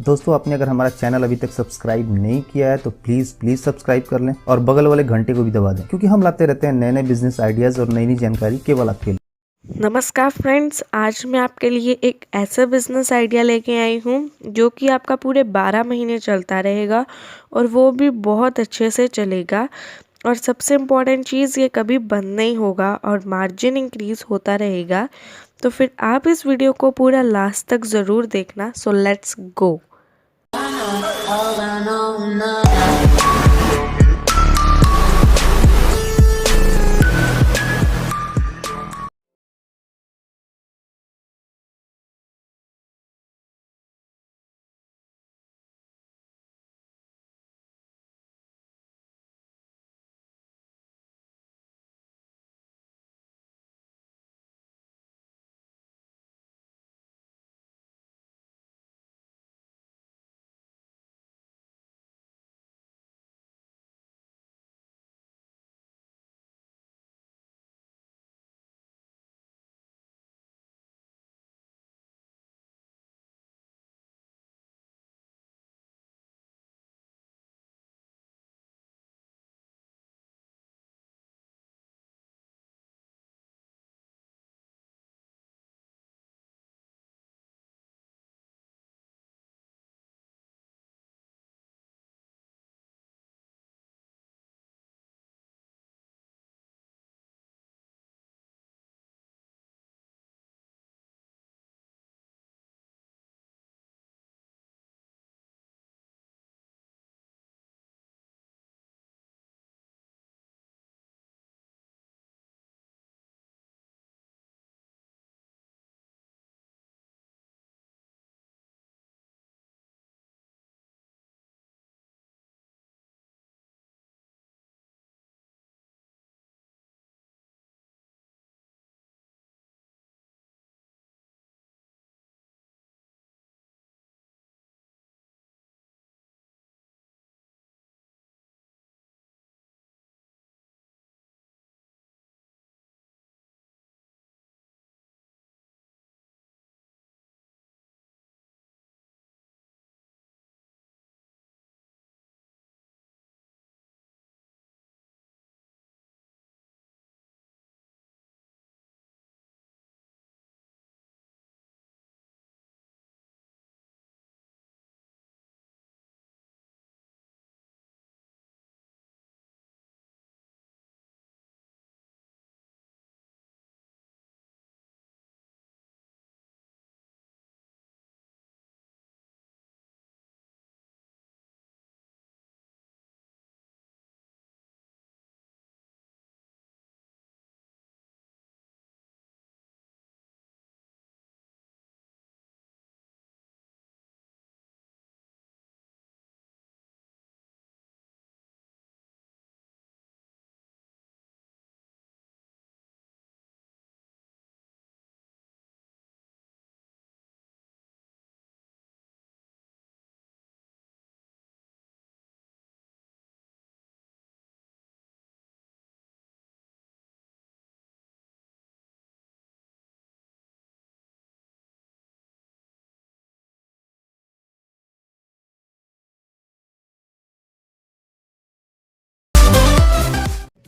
दोस्तों आपने अगर हमारा चैनल अभी तक सब्सक्राइब नहीं किया है तो प्लीज सब्सक्राइब कर लें और बगल वाले घंटे को भी दबा दें, क्योंकि हम लाते रहते हैं नए नए बिजनेस आइडियाज और नई नई जानकारी केवल आपके लिए। नमस्कार फ्रेंड्स, आज मैं आपके लिए एक ऐसा बिज़नेस आइडिया लेके आई हूँ जो कि आपका पूरे 12 महीने चलता रहेगा और वो भी बहुत अच्छे से चलेगा। और सबसे इम्पॉर्टेंट चीज़, ये कभी बंद नहीं होगा और मार्जिन इंक्रीज़ होता रहेगा। तो फिर आप इस वीडियो को पूरा लास्ट तक ज़रूर देखना। So let's go.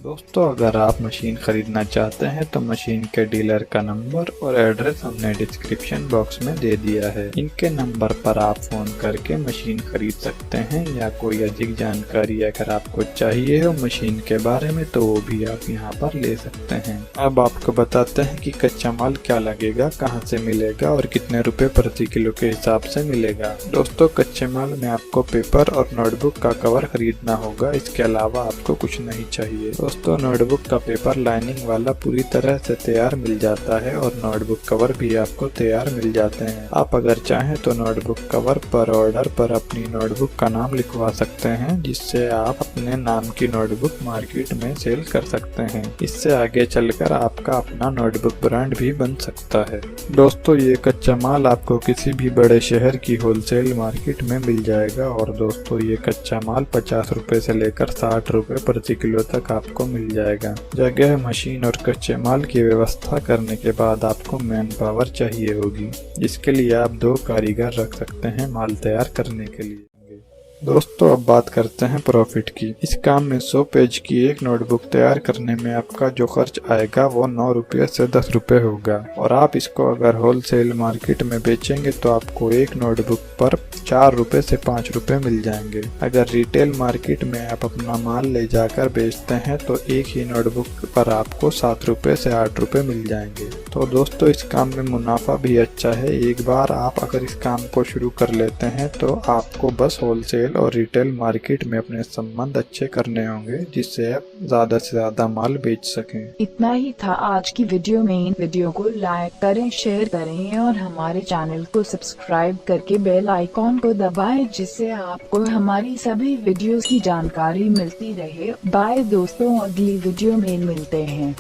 दोस्तों अगर आप मशीन खरीदना चाहते हैं तो मशीन के डीलर का नंबर और एड्रेस हमने डिस्क्रिप्शन बॉक्स में दे दिया है। इनके नंबर पर आप फोन करके मशीन खरीद सकते हैं, या कोई अधिक जानकारी अगर आपको चाहिए हो मशीन के बारे में तो वो भी आप यहां पर ले सकते हैं। अब आपको बताते हैं कि कच्चा माल क्या लगेगा, कहां से मिलेगा और कितने रुपए प्रति किलो के हिसाब से मिलेगा। दोस्तों कच्चे माल में आपको पेपर और नोटबुक का कवर खरीदना होगा, इसके अलावा आपको कुछ नहीं चाहिए। दोस्तों नोटबुक का पेपर लाइनिंग वाला पूरी तरह से तैयार मिल जाता है और नोटबुक कवर भी आपको तैयार मिल जाते हैं। आप अगर चाहें तो नोटबुक कवर पर ऑर्डर पर अपनी नोटबुक का नाम लिखवा सकते हैं, जिससे आप अपने नाम की नोटबुक मार्केट में सेल कर सकते हैं। इससे आगे चलकर आपका अपना नोटबुक ब्रांड भी बन सकता है। दोस्तों ये कच्चा माल आपको किसी भी बड़े शहर की होलसेल मार्केट में मिल जाएगा और दोस्तों ये कच्चा माल 50 रुपए से लेकर 60 रुपए प्रति किलो तक आपको को मिल जाएगा। जगह, मशीन और कच्चे माल की व्यवस्था करने के बाद आपको मैन पावर चाहिए होगी, जिसके लिए आप 2 कारीगर रख सकते हैं माल तैयार करने के लिए। दोस्तों अब बात करते हैं प्रॉफिट की। इस काम में 100 पेज की एक नोटबुक तैयार करने में आपका जो खर्च आएगा वो 9 रुपये से 10 रुपये होगा, और आप इसको अगर होलसेल मार्केट में बेचेंगे तो आपको एक नोटबुक पर 4 रुपये से 5 रुपये मिल जाएंगे। अगर रिटेल मार्केट में आप अपना माल ले जाकर बेचते हैं तो एक ही नोटबुक पर आपको 7 रुपये से 8 रुपये मिल जाएंगे। तो दोस्तों इस काम में मुनाफा भी अच्छा है। एक बार आप अगर इस काम को शुरू कर लेते हैं तो आपको बस होलसेल और रिटेल मार्केट में अपने संबंध अच्छे करने होंगे, जिससे आप ज्यादा से ज्यादा माल बेच सकें। इतना ही था आज की वीडियो में। वीडियो को लाइक करें, शेयर करें और हमारे चैनल को सब्सक्राइब करके बेल आइकॉन को दबाएं, जिससे आपको हमारी सभी वीडियोस की जानकारी मिलती रहे। बाय दोस्तों, अगली वीडियो में मिलते हैं।